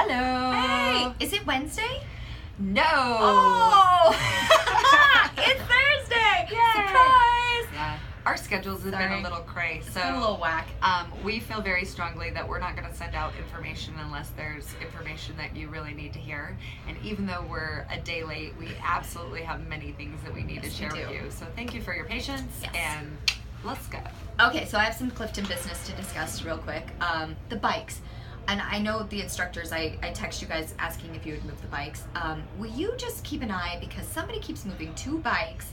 Hello. Hey, is it Wednesday? No. Oh, it's Thursday. Yay. Surprise. Yeah. Our schedules have been Sorry. a little cray, It's so been a little whack. we feel very strongly that we're not going to send out information unless there's information that you really need to hear. And even though we're a day late, we absolutely have many things that we need Yes, to share we with do. you. So thank you for your patience, Yes. and let's go. Okay, so I have some Clifton business to discuss real quick. The bikes. And I know the instructors, I text you guys asking if you would move the bikes. Will you just keep an eye, because somebody keeps moving 2 bikes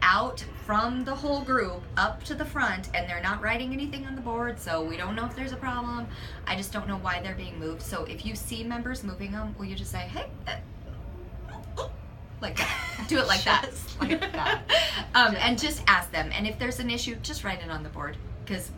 out from the whole group up to the front, and they're not writing anything on the board, so we don't know if there's a problem. I just don't know why they're being moved. So if you see members moving them, will you just say, hey, like that. Do it like that. Just like that. And just ask them. And if there's an issue, just write it on the board, because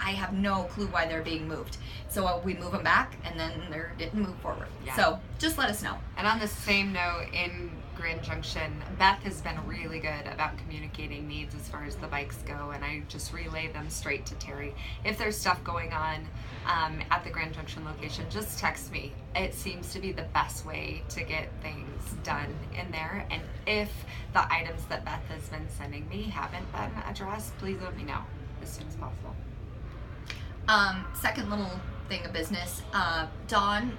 I have no clue why they're being moved. So we move them back, and then they didn't move forward. Yeah. So just let us know. And on the same note, in Grand Junction, Beth has been really good about communicating needs as far as the bikes go, and I just relay them straight to Terry. If there's stuff going on at the Grand Junction location, just text me. It seems to be the best way to get things done in there. And if the items that Beth has been sending me haven't been addressed, please let me know as soon as possible. Second little thing of business, Don,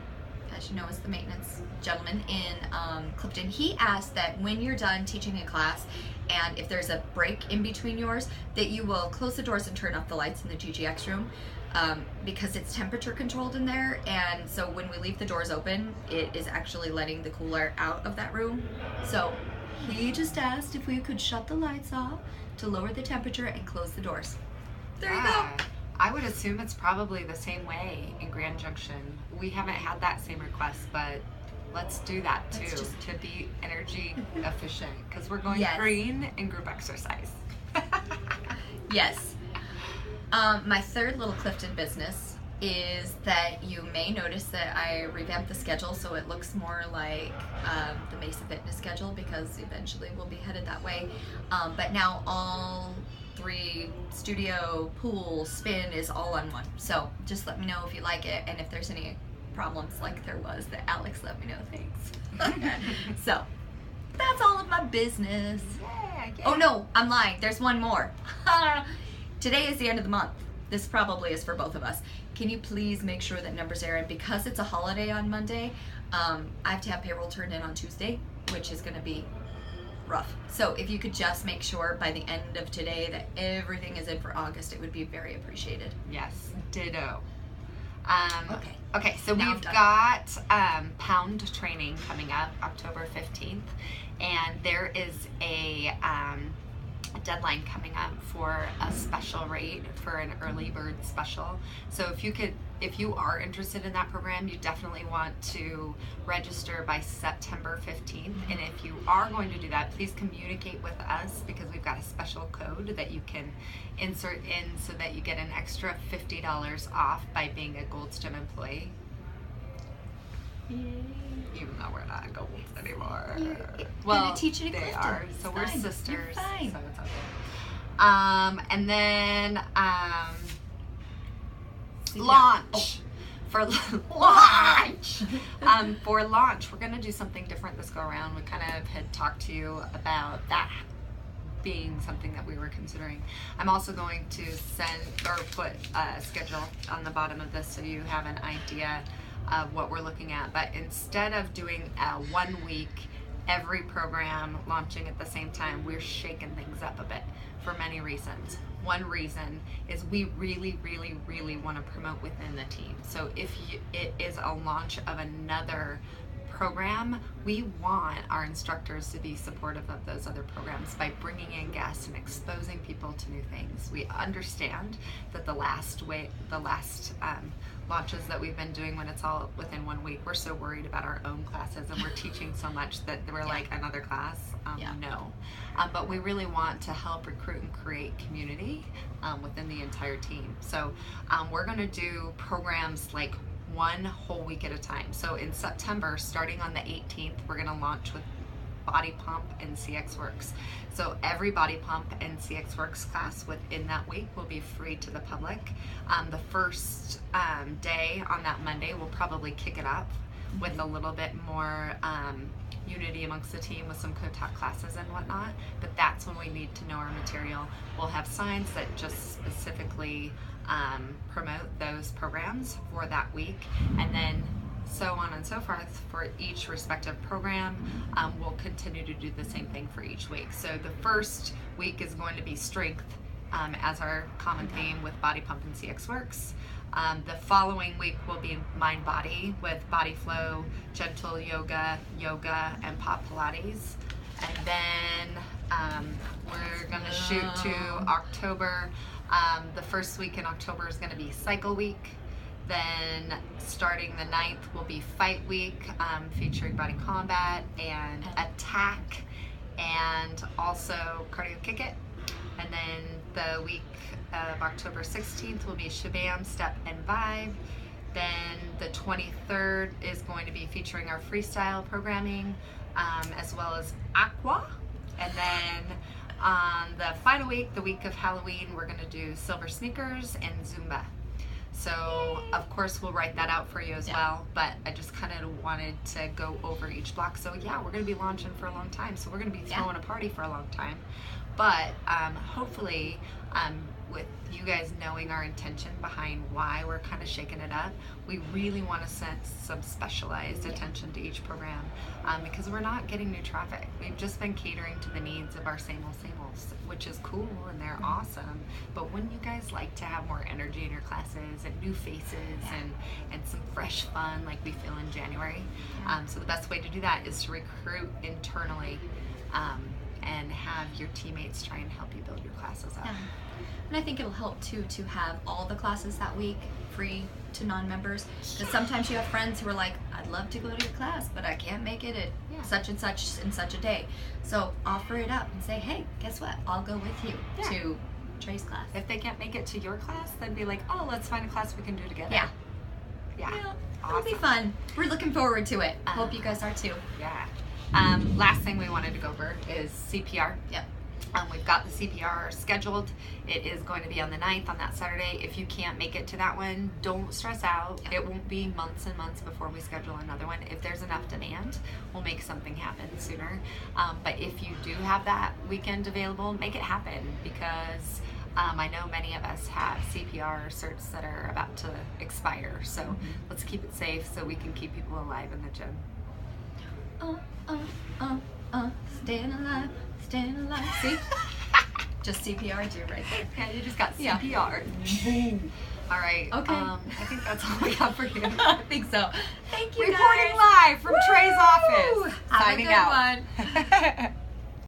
as you know, is the maintenance gentleman in Clifton. He asked that when you're done teaching a class, and if there's a break in between yours, that you will close the doors and turn off the lights in the GGX room, because it's temperature controlled in there, and so when we leave the doors open, it is actually letting the cool air out of that room. So he just asked if we could shut the lights off to lower the temperature and close the doors. There you go. I would assume it's probably the same way in Grand Junction. We haven't had that same request, but let's do that too, to be energy efficient, because we're going Yes. green in group exercise. Yes. My third little Clifton business is that you may notice that I revamped the schedule so it looks more like the Mesa Fitness schedule, because eventually we'll be headed that way. But now all 3, studio, pool, spin is all on one. So just let me know if you like it, and if there's any problems like there was, that Alex let me know. Thanks. So that's all of my business. Yeah. Oh no, I'm lying. There's one more. Today is the end of the month. This probably is for both of us. Can you please make sure that numbers are in? Because it's a holiday on Monday, I have to have payroll turned in on Tuesday, which is going to be rough. So if you could just make sure by the end of today that everything is in for August, it would be very appreciated. Yes, ditto. Okay, so Now I'm we've done. got Pound training coming up October 15th, and there is a deadline coming up for a special rate for an early bird special. So if you are interested in that program, you definitely want to register by September 15th. And if you are going to do that, please communicate with us, because we've got a special code that you can insert in so that you get an extra $50 off by being a Goldstone employee. Even though we're not Golds anymore. Gonna teach it at they Clifton. are. It's So we're fine. sisters. You're fine. So it's okay. And then launch. For launch. For launch, we're gonna do something different this go around. We kind of had talked to you about that being something that we were considering. I'm also going to send or put a schedule on the bottom of this so you have an idea of what we're looking at. But instead of doing a 1 week every program launching at the same time, we're shaking things up a bit for many reasons. One reason is we really, really, really want to promote within the team. So if it is a launch of another program, we want our instructors to be supportive of those other programs by bringing in guests and exposing people to new things. We understand that the last launches that we've been doing, when it's all within 1 week, we're so worried about our own classes, and we're teaching so much that we're like another class. No. But we really want to help recruit and create community within the entire team. So we're going to do programs like 1 whole week at a time. So in September, starting on the 18th, we're going to launch with Body Pump and CX Works. So every Body Pump and CX Works class within that week will be free to the public. The first day on that Monday, we'll probably kick it up with a little bit more unity amongst the team with some co-taught classes and whatnot. But that's when we need to know our material. We'll have signs that just specifically promote those programs for that week, and then so on and so forth for each respective program. We'll continue to do the same thing for each week. So the first week is going to be strength as our common theme with Body Pump and CX Works. The following week will be mind body with body flow, gentle yoga, and pop Pilates. And then we're going to shoot to October. The first week in October is going to be cycle week. Then starting the 9th will be fight week, featuring body combat and attack, and also cardio kick it. And then the week of October 16th will be Shabam, Step, and Vibe. Then the 23rd is going to be featuring our freestyle programming, as well as Aqua. And then on the final week, the week of Halloween, we're going to do Silver Sneakers and Zumba. So, of course, we'll write that out for you as well, but I just kind of wanted to go over each block. So, yeah, we're going to be launching for a long time, so we're going to be throwing a party for a long time. But hopefully, with you guys knowing our intention behind why we're kind of shaking it up, we really want to send some specialized attention to each program, because we're not getting new traffic. We've just been catering to the needs of our same old, which is cool, and they're awesome. But wouldn't you guys like to have more energy in your classes and new faces and some fresh fun like we feel in January? So the best way to do that is to recruit internally, and have your teammates try and help you build your classes up. And I think it'll help too to have all the classes that week free to non-members, because sometimes you have friends who are like, I'd love to go to your class, but I can't make it at such and such a day. So offer it up and say, hey, guess what, I'll go with you to Trey's class. If they can't make it to your class, then be like, oh, let's find a class we can do together. Yeah, it'll be fun. We're looking forward to it. Hope you guys are too. Last thing we wanted to go over is CPR. We've got the CPR scheduled. It is going to be on the 9th, on that Saturday. If you can't make it to that one, don't stress out. It won't be months and months before we schedule another one. If there's enough demand, we'll make something happen sooner. But if you do have that weekend available, make it happen, because I know many of us have CPR certs that are about to expire. So let's keep it safe so we can keep people alive in the gym. Staying alive, staying alive. See? Just CPR too right there. Yeah, you just got CPR. All right. Okay. I think that's all we got for you. I think so. Thank you, Reporting guys. live from Trey's office. Have Signing a good out. one.